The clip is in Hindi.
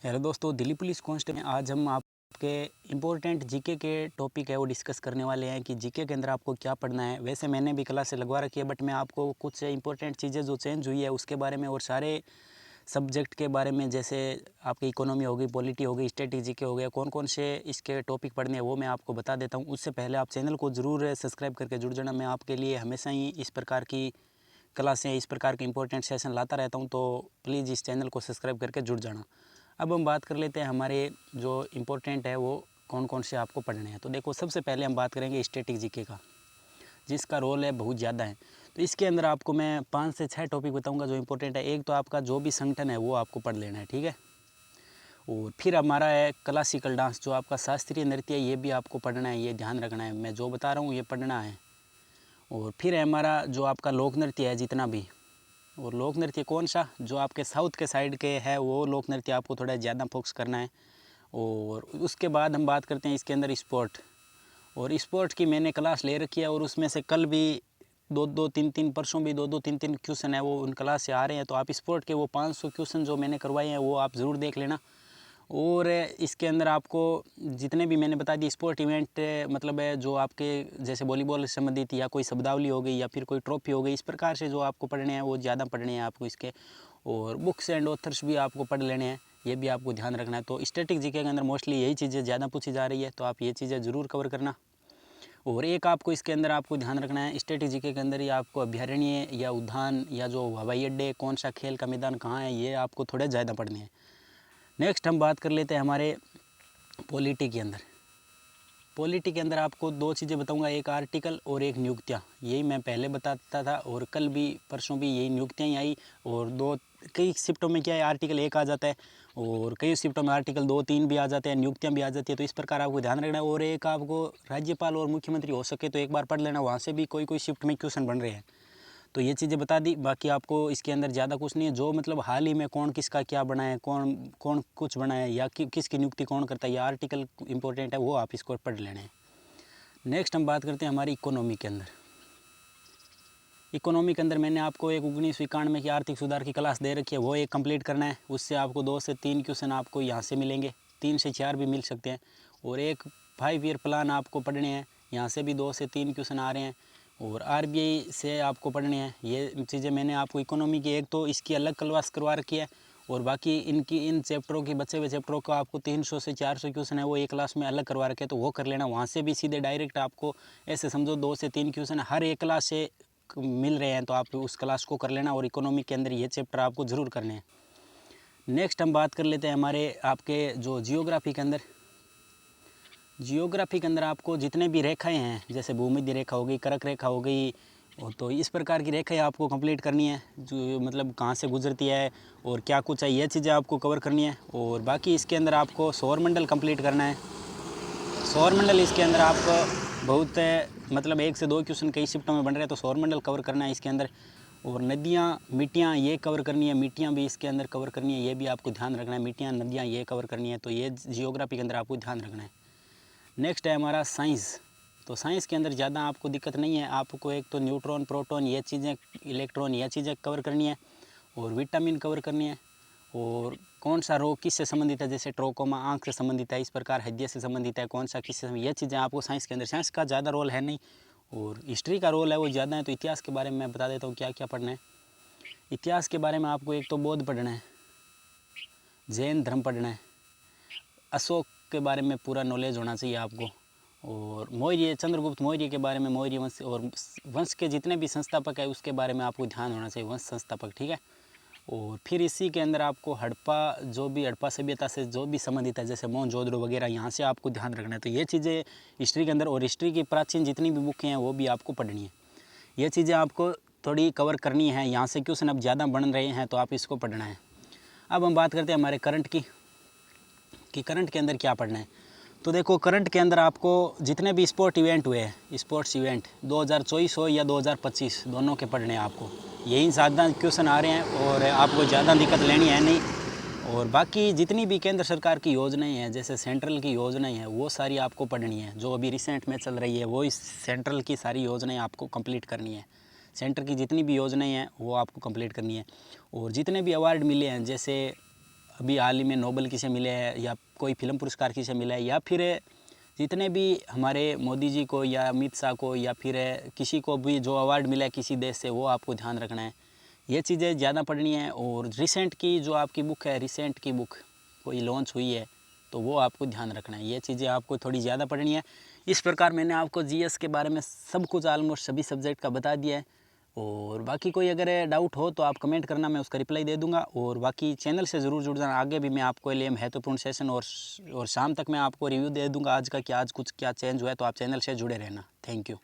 हेलो दोस्तों, दिल्ली पुलिस कांस्टेबल में आज हम आपके इम्पोर्टेंट जीके के टॉपिक है वो डिस्कस करने वाले हैं कि जीके के अंदर आपको क्या पढ़ना है। वैसे मैंने भी क्लासेस लगवा रखी है, बट मैं आपको कुछ इंपॉर्टेंट चीज़ें जो चेंज हुई है उसके बारे में और सारे सब्जेक्ट के बारे में, जैसे आपकी इकोनॉमी हो गई, पॉलिटी हो गई, स्टैटिक जीके हो गया, कौन कौन से इसके टॉपिक पढ़ने हैं वो मैं आपको बता देता हूँ। उससे पहले आप चैनल को ज़रूर सब्सक्राइब करके जुड़ जाना। मैं आपके लिए हमेशा ही इस प्रकार की क्लासें, इस प्रकार के इंपॉर्टेंट सेशन लाता रहता हूँ, तो प्लीज़ इस चैनल को सब्सक्राइब करके जुड़ जाना। अब हम बात कर लेते हैं हमारे जो इम्पोर्टेंट है वो कौन कौन से आपको पढ़ने हैं। तो देखो, सबसे पहले हम बात करेंगे स्टैटिक जीके का, जिसका रोल है बहुत ज़्यादा है। तो इसके अंदर आपको मैं 5 से 6 टॉपिक बताऊंगा जो इंपॉर्टेंट है। एक तो आपका जो भी संगठन है वो आपको पढ़ लेना है, ठीक है। और फिर हमारा है क्लासिकल डांस, जो आपका शास्त्रीय नृत्य है, ये भी आपको पढ़ना है, ये ध्यान रखना है, मैं जो बता रहा हूँ ये पढ़ना है। और फिर है हमारा जो आपका लोक नृत्य है जितना भी, और लोक नृत्य कौन सा, जो आपके साउथ के साइड के है वो लोक नृत्य आपको थोड़ा ज़्यादा फोकस करना है। और उसके बाद हम बात करते हैं इसके अंदर स्पोर्ट, और स्पोर्ट की मैंने क्लास ले रखी है, और उसमें से कल भी दो दो तीन तीन, परसों भी दो दो तीन तीन क्वेश्चन है वो उन क्लास से आ रहे हैं। तो आप स्पोर्ट के वो 500 क्वेश्चन जो मैंने करवाए हैं वो आप ज़रूर देख लेना। और इसके अंदर आपको जितने भी मैंने बता दिए स्पोर्ट इवेंट, मतलब है जो आपके जैसे वॉलीबॉल से संबंधित, या कोई शब्दावली हो गई, या फिर कोई ट्रॉफी हो गई, इस प्रकार से जो आपको पढ़ने हैं वो ज़्यादा पढ़ने हैं आपको इसके। और बुक्स एंड ऑथर्स भी आपको पढ़ लेने हैं, ये भी आपको ध्यान रखना है। तो स्टैटिक जीके के अंदर मोस्टली यही चीज़ें ज़्यादा पूछी जा रही है, तो आप ये चीज़ें ज़रूर कवर करना। और एक आपको इसके अंदर आपको ध्यान रखना है, स्टैटिक जीके के अंदर ही आपको अभ्यारण्य या उद्यान या जो हवाई अड्डे, कौन सा खेल का मैदान कहाँ है, ये आपको थोड़े ज़्यादा पढ़ने हैं। नेक्स्ट हम बात कर लेते हैं हमारे पॉलिटी के अंदर। पॉलिटी के अंदर आपको 2 चीज़ें बताऊंगा, एक आर्टिकल और एक नियुक्तियाँ। यही मैं पहले बताता था, और कल भी परसों भी यही नियुक्तियाँ ही आई। और कई शिफ्टों में क्या है, आर्टिकल 1 आ जाता है, और कई शिफ्टों में आर्टिकल 2, 3 भी आ जाते हैं, नियुक्तियाँ भी आ जाती है। तो इस प्रकार आपको ध्यान रखना है। और एक आपको राज्यपाल और मुख्यमंत्री हो सके तो एक बार पढ़ लेना, वहाँ से भी कोई कोई शिफ्ट में क्वेश्चन बन रहे हैं। तो ये चीज़ें बता दी, बाकी आपको इसके अंदर ज़्यादा कुछ नहीं है। जो मतलब हाल ही में कौन किसका क्या बना है, कौन कौन कुछ बना है, या किसकी नियुक्ति कौन करता है, या आर्टिकल इंपॉर्टेंट है, वो आप इसको पढ़ लेना है। नेक्स्ट हम बात करते हैं हमारी इकोनॉमी के अंदर। इकोनॉमी के अंदर मैंने आपको एक 1991 की आर्थिक सुधार की क्लास दे रखी है, वो एक कंप्लीट करना है। उससे आपको 2 से 3 क्वेश्चन आपको यहाँ से मिलेंगे, 3 से 4 भी मिल सकते हैं। और एक 5 ईयर प्लान आपको पढ़ने हैं, यहाँ से भी 2 से 3 क्वेश्चन आ रहे हैं। और आरबीआई से आपको पढ़ने हैं। ये चीज़ें मैंने आपको इकोनॉमी की एक तो इसकी अलग क्लास करवा रखी है, और बाकी इन चैप्टरों की, बचे हुए चैप्टरों का आपको 300 से 400 क्वेश्चन है वो एक क्लास में अलग करवा रखे हैं, तो वो कर लेना। वहाँ से भी सीधे डायरेक्ट आपको ऐसे समझो 2 से 3 क्वेश्चन हर एक क्लास से मिल रहे हैं, तो आप उस क्लास को कर लेना। और इकोनॉमी के अंदर ये चैप्टर आपको ज़रूर करने हैं। नेक्स्ट हम बात कर लेते हैं हमारे आपके जो जियोग्राफी के अंदर। जियोग्राफी के अंदर आपको जितने भी रेखाएं हैं, जैसे भूमध्य रेखा हो गई, कर्क रेखा हो गई, तो इस प्रकार की रेखाएं आपको कंप्लीट करनी है, जो मतलब कहाँ से गुजरती है और क्या कुछ है, ये चीज़ें आपको कवर करनी है। और बाकी इसके अंदर आपको सौरमंडल कंप्लीट करना है। सौरमंडल इसके अंदर आपको बहुत मतलब 1 से 2 क्वेश्चन कई शिफ्टों में बन रहे हैं, तो सौरमंडल कवर करना है इसके अंदर। और नदियाँ, मिट्टियाँ, ये कवर करनी है, मिट्टियाँ भी इसके अंदर कवर करनी है, ये भी आपको ध्यान रखना है। मिट्टियाँ, नदियाँ, ये कवर करनी है, तो ये जियोग्राफी के अंदर आपको ध्यान रखना है। नेक्स्ट है हमारा साइंस। तो साइंस के अंदर ज़्यादा आपको दिक्कत नहीं है, आपको एक तो न्यूट्रॉन, प्रोटॉन, ये चीज़ें, इलेक्ट्रॉन, ये चीज़ें कवर करनी है, और विटामिन कवर करनी है। और कौन सा रोग किससे संबंधित है, जैसे ट्रोकोमा आँख से संबंधित है, इस प्रकार हृदय से संबंधित है, कौन सा किससे, ये चीज़ें आपको साइंस के अंदर, साइंस का ज़्यादा रोल है नहीं, और हिस्ट्री का रोल है वो ज़्यादा है। तो इतिहास के बारे में मैं बता देता हूँ क्या क्या पढ़ना है। इतिहास के बारे में आपको एक तो बौद्ध पढ़ना है, जैन धर्म पढ़ना है, अशोक के बारे में पूरा नॉलेज होना चाहिए आपको, और मौर्य, चंद्रगुप्त मौर्य के बारे में, मौर्य वंश और वंश के जितने भी संस्थापक है उसके बारे में आपको ध्यान होना चाहिए, वंश संस्थापक, ठीक है। और फिर इसी के अंदर आपको हड़प्पा, जो भी हड़प्पा सभ्यता से जो भी संबंधित है, जैसे मोहनजोदड़ो वगैरह, यहाँ से आपको ध्यान रखना है। तो ये चीज़ें हिस्ट्री के अंदर, और हिस्ट्री की प्राचीन जितनी भी बुकें हैं वो भी आपको पढ़नी है। ये चीज़ें आपको थोड़ी कवर करनी है, यहाँ से क्वेश्चन अब ज़्यादा बन रहे हैं तो आप इसको पढ़ना है। अब हम बात करते हैं हमारे करंट की, कि करंट के अंदर क्या पढ़ना है। तो देखो, करंट के अंदर आपको जितने भी स्पोर्ट इवेंट हुए हैं, स्पोर्ट्स इवेंट 2024 हो या 2025, दोनों के पढ़ने हैं आपको। यही ज़्यादा क्वेश्चन आ रहे हैं, और आपको ज़्यादा दिक्कत लेनी है नहीं। और बाकी जितनी भी केंद्र सरकार की योजनाएं हैं, जैसे सेंट्रल की योजनाएं हैं, वो सारी आपको पढ़नी है। जो अभी रिसेंट में चल रही है वो इस सेंट्रल की सारी योजनाएं आपको कंप्लीट करनी है। सेंटर की जितनी भी योजनाएं हैं वो आपको कंप्लीट करनी है। और जितने भी अवार्ड मिले हैं, जैसे अभी हाल ही में नोबेल किसे मिले हैं या कोई फिल्म पुरस्कार किसे मिला है, या फिर जितने भी हमारे मोदी जी को या अमित शाह को या फिर किसी को भी जो अवार्ड मिला है किसी देश से, वो आपको ध्यान रखना है। ये चीज़ें ज़्यादा पढ़नी है। और रिसेंट की जो आपकी बुक है, रिसेंट की बुक कोई लॉन्च हुई है तो वो आपको ध्यान रखना है। ये चीज़ें आपको थोड़ी ज़्यादा पढ़नी है। इस प्रकार मैंने आपको जीएस के बारे में सब कुछ ऑलमोस्ट सभी सब्जेक्ट का बता दिया है। और बाकी कोई अगर डाउट हो तो आप कमेंट करना, मैं उसका रिप्लाई दे दूंगा। और बाकी चैनल से ज़रूर जुड़ जाना, आगे भी मैं आपको लिए महत्वपूर्ण सेशन और शाम तक मैं आपको रिव्यू दे दूंगा आज का कि आज कुछ क्या चेंज हुआ है। तो आप चैनल से जुड़े रहना। Thank you.